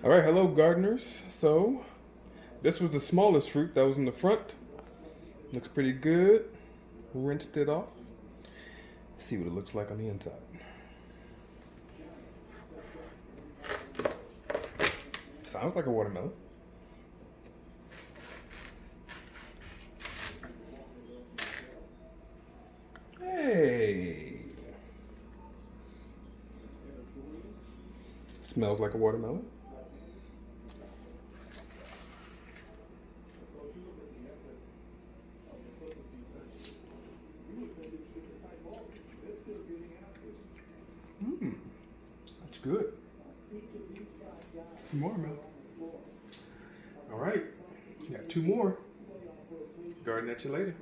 All right, hello, gardeners. So, this was the smallest fruit that was in the front. Looks pretty good. Rinsed it off. See what it looks like on the inside. Sounds like a watermelon. Hey. Smells like a watermelon. Mmm, that's good. Some watermelon. All right, got two more. Garden at you later.